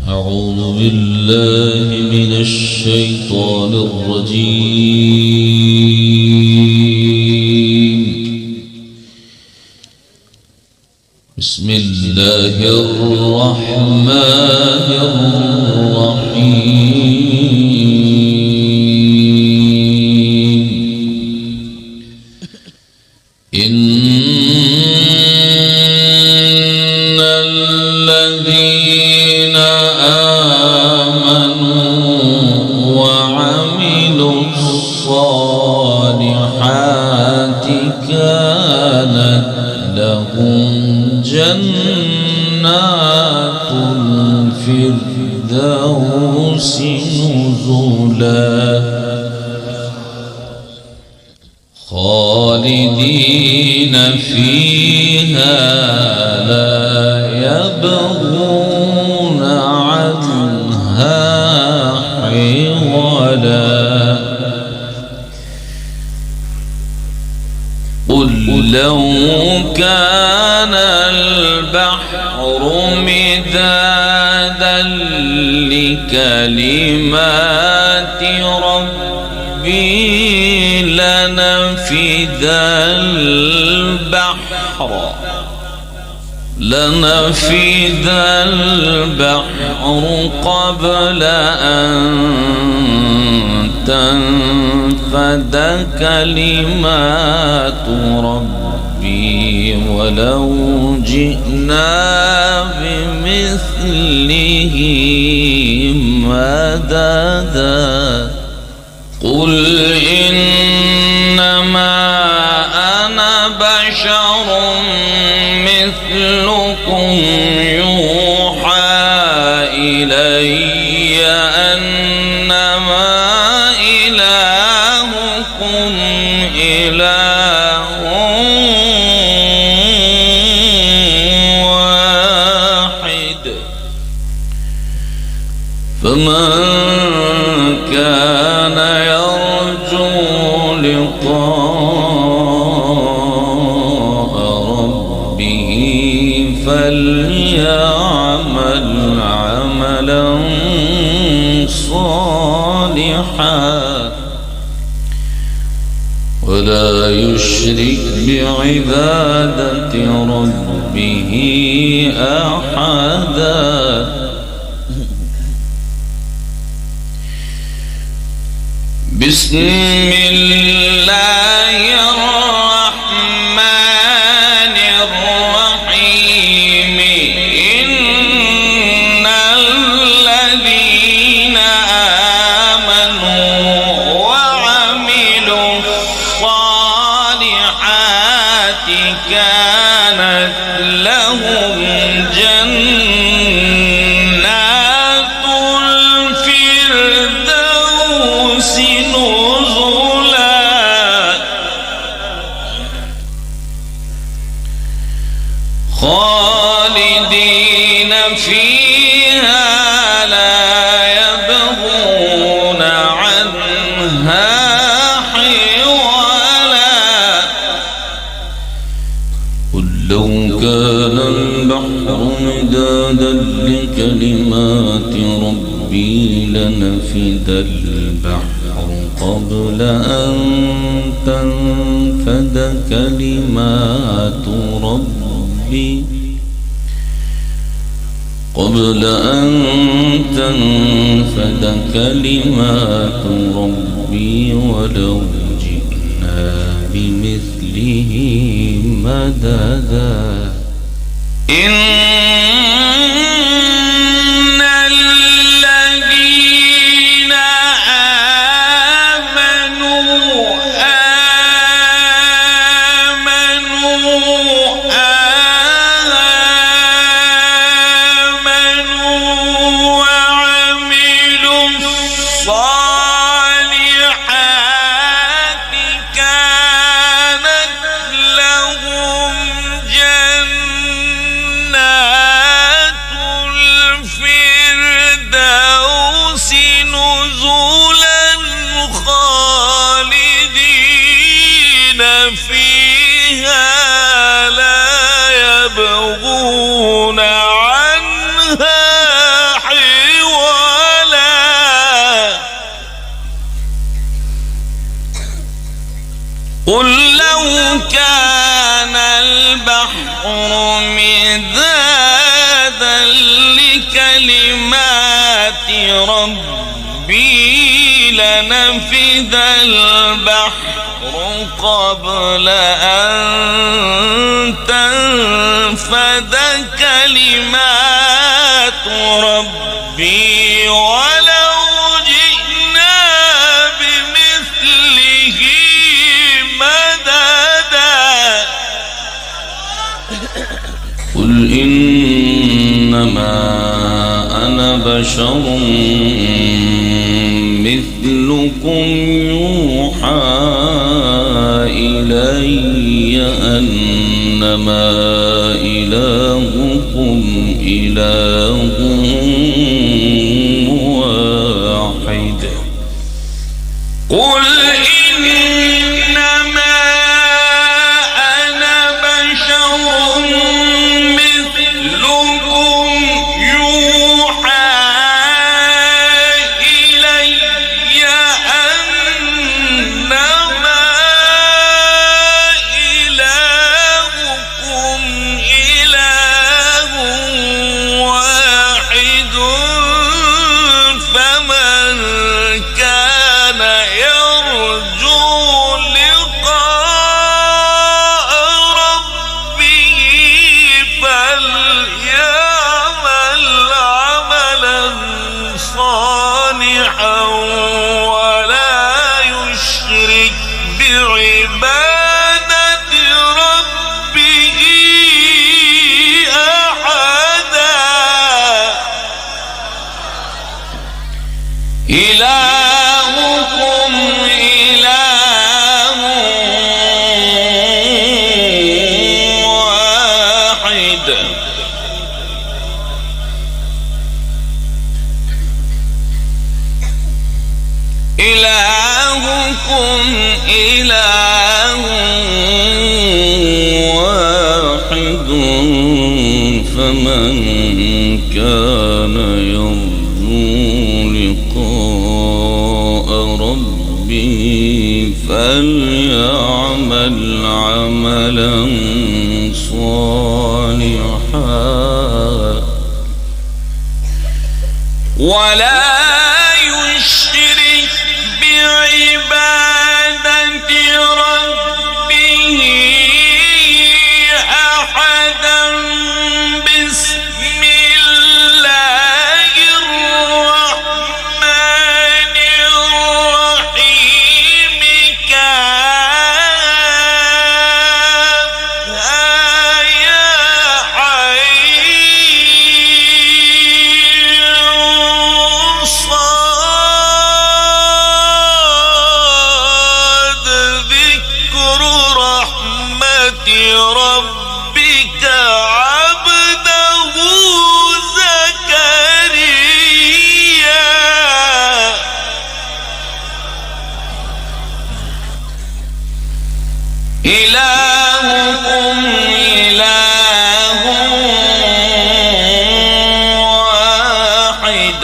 أعوذ بالله من الشيطان الرجيم. بسم الله الرحمن الرحيم. إن الذين آمنوا وعملوا الصالحات كانت لهم جنات الفردوس نزلا خالدين فيها لا يبغون عنها حولا. قل لو كان البحر مدادا لكلمات ربي لنفد البحر قبل أن تنفد كلمات ربي ولو جئنا بمثله مددا. قل إنما أنا بشر مثلكم يوحى إلي أنما إلهكم إله واحد. فمن كان يرجو لقاء ربه فليعمل عملا صالحا ولا يشرك بعبادة ربه أحدا. بسم الله الرحمن الرحيم. إن الذين آمنوا وعملوا الصالحات كانت لهم جنات الفردوس خالدين فيها لا يبغون عنها حولا. قل لو كان البحر مدادا لكلمات ربي لنفد البحر قبل أن تنفد كلمات ربي ولو جئنا بمثله مددا. إن الذين يبغون عنها حولا قل لو كان البحر مدادا لكلمات ربي لنفد البحر قبل أن تنفد كلمات ربي ولو جئنا بمثله مددا قل إنما أنا بشر مثلكم يوحى إلي أنما إلهكم إله واحد قل إنما أنا بشر مثلكم يوحى إلي أنما إلهكم إله واحد فمن كان يرجو لقاء ربه فليعمل عملا صالحا ولا يشرك بعبادة ربه أحدا إلهكم إله واحد إلهكم إله واحد فمن كان يرجو لقاء ربه فليعمل عملا صالحا ولا يشرك بعبادة ربه أحدا بسم الله الرحمن الرحيم كافها يا عين صاد ذكر رحمة ربك عبده زكريا إلهكم إله واحد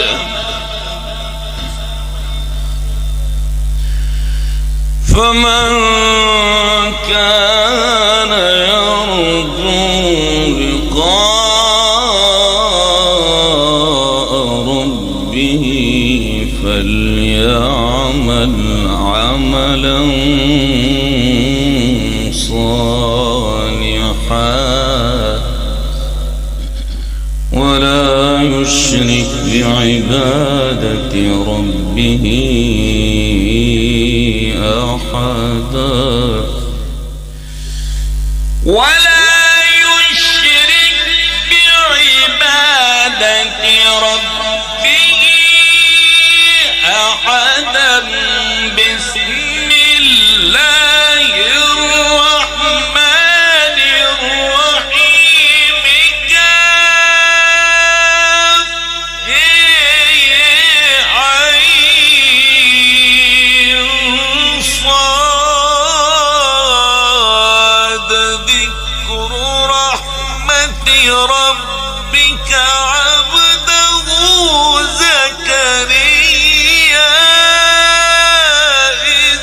فمن كان يرجو لقاء ربه فليعمل عملا صالحا ولا يشرك بعبادة ربه أحدا ولا يشرك بعبادة ربه أحدا بسم الله الرحمن الرحيم عين صاد ذكر رحمة ربك عبده زكريا إذ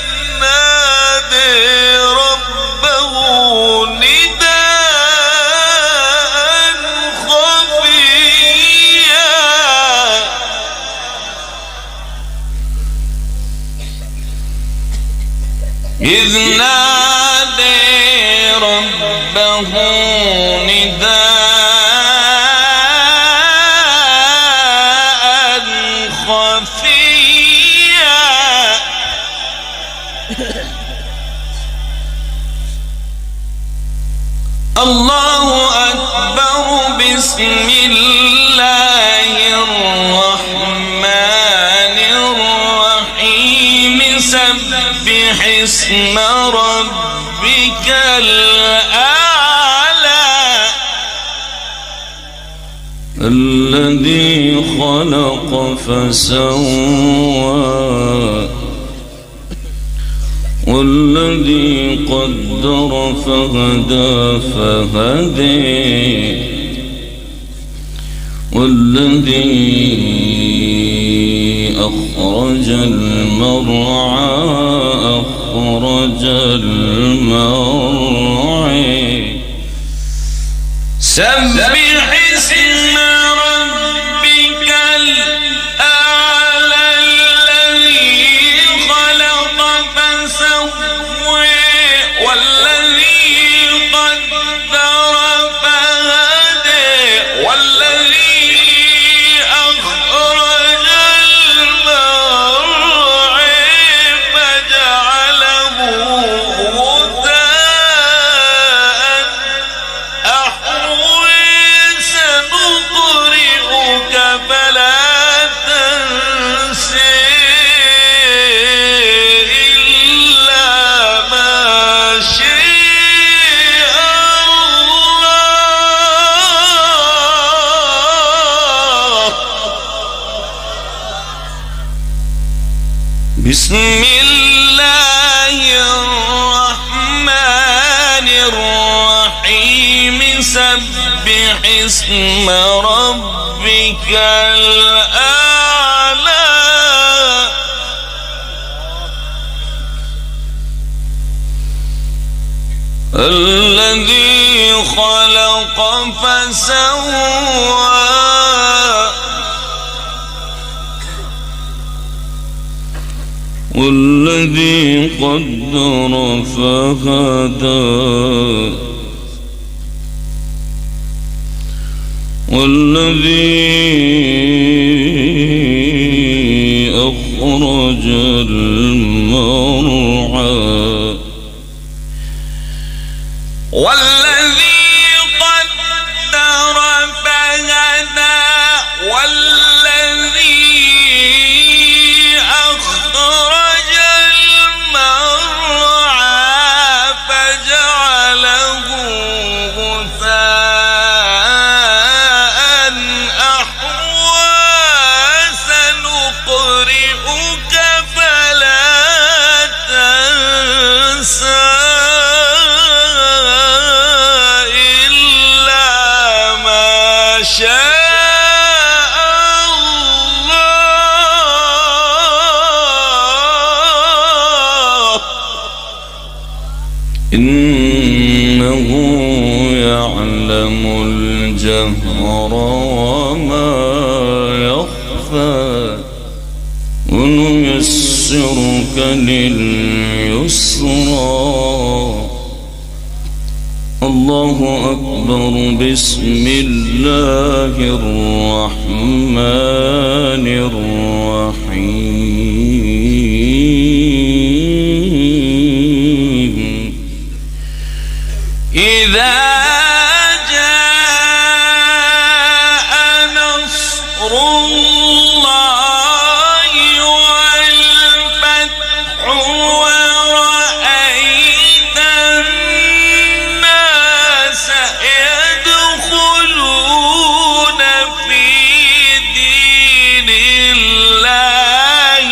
إذ نادى ربه نداء خفيا الله أكبر بسم الله الرحمن الرحيم سبح اسم ربك الأعلى الذي خلق فسوى والذي قدر فهدى والذي أخرج المرعى سبح اسم ربك الأعلى الذي خلق فسوى والذي قدر فهدى والذي أخرج المرعى فجعله غثاء أحوى سنقرئك فلا تنسى إلا ما شاء الله بسم الله الرحمن الرحيم سبح اسم ربك الأعلى الذي خلق فسوى والذي قدر فهدى والذي أخرج المرعى والذي قدر فهدى والذي أخرج المرعى فجعله غثاء أحوى سنقرئك فلا تنسى إلا ما شاء إنه يعلم الجهر وما يخفى ونيسرك لليسرى الله أكبر بسم الله الرحمن الرحيم إذا جاء نصر الله والفتح ورأيت الناس يدخلون في دين الله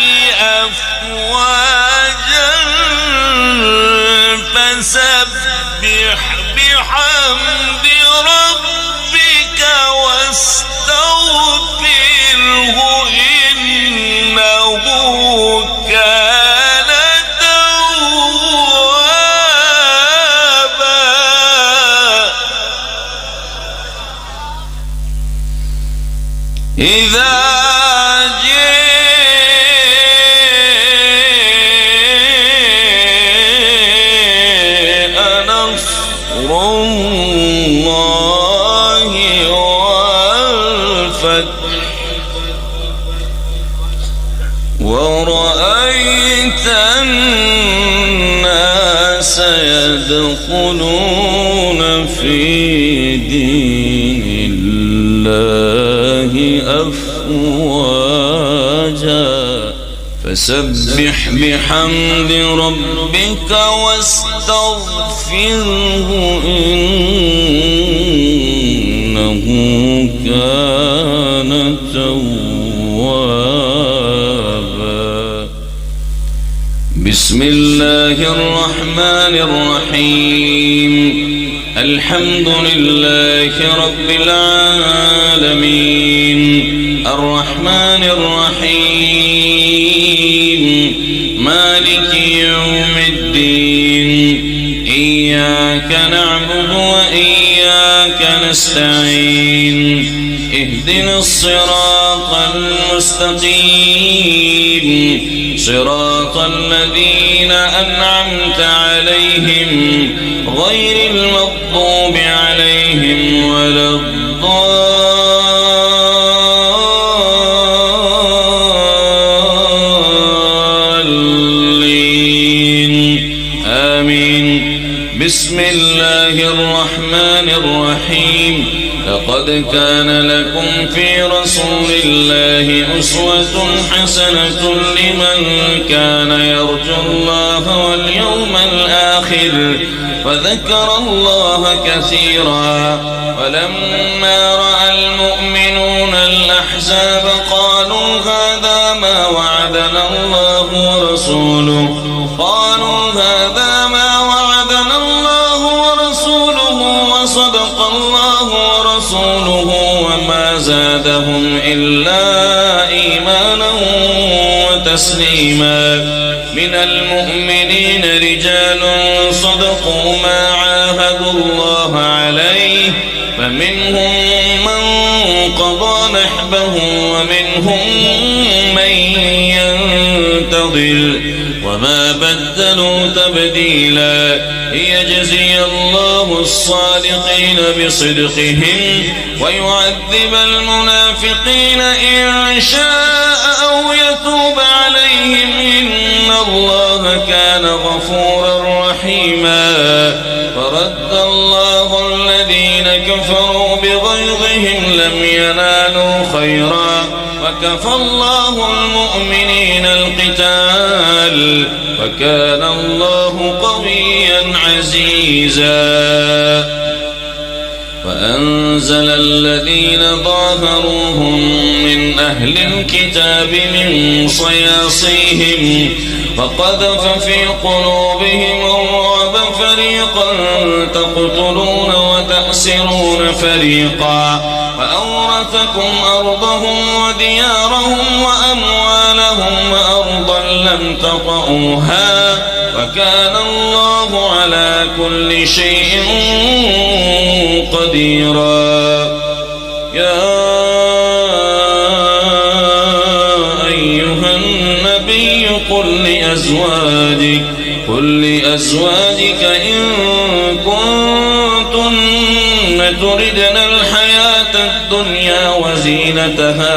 أفواجا فسبح بحمد ربك واستغفره إنه كان توابا إذا جاء ورأيت الناس يدخلون في دين الله أفواجا فسبح بحمد ربك واستغفره إنه كان توابا. بسم الله الرحمن الرحيم. الحمد لله رب العالمين الرحمن الرحيم مالك يوم الدين إياك نعبد وإياك نستعين اهدنا الصراط المستقيم صراط الذين أنعمت عليهم غير المغضوب عليهم ولا الضالين آمين. بسم الله الرحمن الرحيم. لقد كان لكم في رسول الله أسوة حسنة لمن كان يرجو الله واليوم الآخر وذكر الله كثيرا. ولما رأى المؤمنون الأحزاب قالوا هذا ما وعدنا الله ورسوله وصدق الله ورسوله وما زادهم إلا إيمانا وتسليما. من المؤمنين رجال صدقوا ما عاهدوا الله عليه فمنهم من قضى نحبه ومنهم من ينتظر وما بدلوا تبديلا. ليجزي الله الصادقين بصدقهم ويعذب المنافقين إن شاء أو يتوب عليهم إن الله كان غفورا رحيما. فرد الله الذين كفروا بغيظهم لم ينالوا خيرا وكفى الله المؤمنين القتال وكان الله قويا عزيزا. وأنزل الذين ظاهروهم من أهل الكتاب من صياصيهم وقذف في قلوبهم الرعب فريقا تقتلون وتأسرون فريقا فأورثكم أرضهم وديارهم وأموالهم وأرضا لم تطئوها وكان الله على كل شيء قديرا. يا أيها النبي قل لأزواجك إن كنتن تردن الحياة الدنيا وزينتها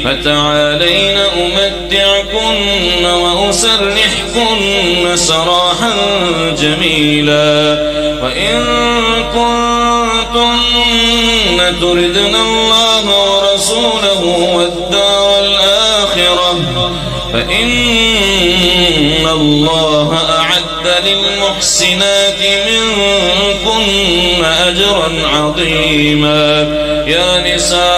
فتعالين أمتعكن وأسرحكن سراحا جميلا. وإن كنتن تردن الله ورسوله والدار الآخرة فإن الله أعد للمحسنات منكن أجرا عظيما. يا نساء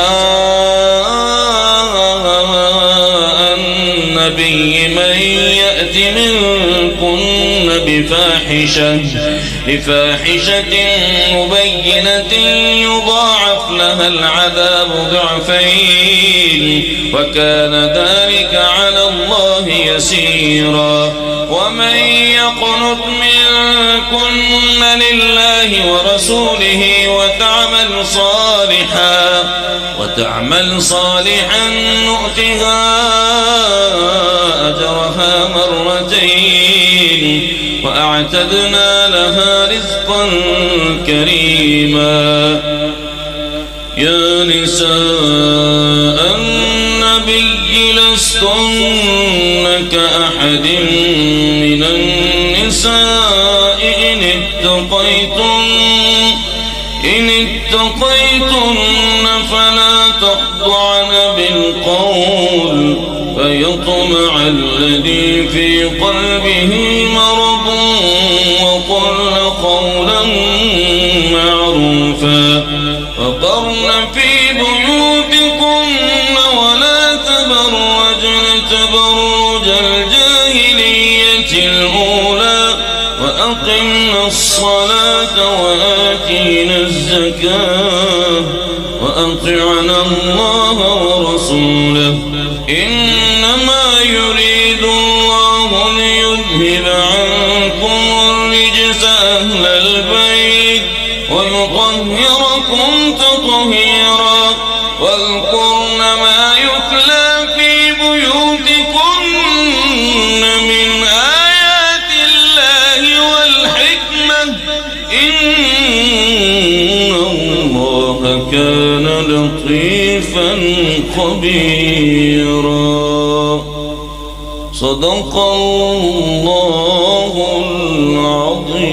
النبي من يأت منكن بفاحشة مبينة يضاعف لها العذاب ضعفين وكان ذلك على الله يسيرا. ومن يقنت منكن لله ورسوله وتعمل صالحا نؤتها أجرها مرتين وأعتدنا لها رزقا كريما. يا نساء النبي اتقيتن فلا تخضعن بالقول فيطمع الذي في قلبه مرض وقلن قولا معروفا وقرن في بيوتكن ولا تبرجن تبرج الجاهلية الأولى وأقمنا الصلاة وآتينا الزكاة وأطعنا الله ورسوله إنما يريد الله ليذهب عنكم الرجس أهل البيت ويطهركم تطهيرا واذكرن ما يتلى في بيوتكن من آيات الله والحكمة إن الله كان لطيفا خبيرا صدق الله العظيم.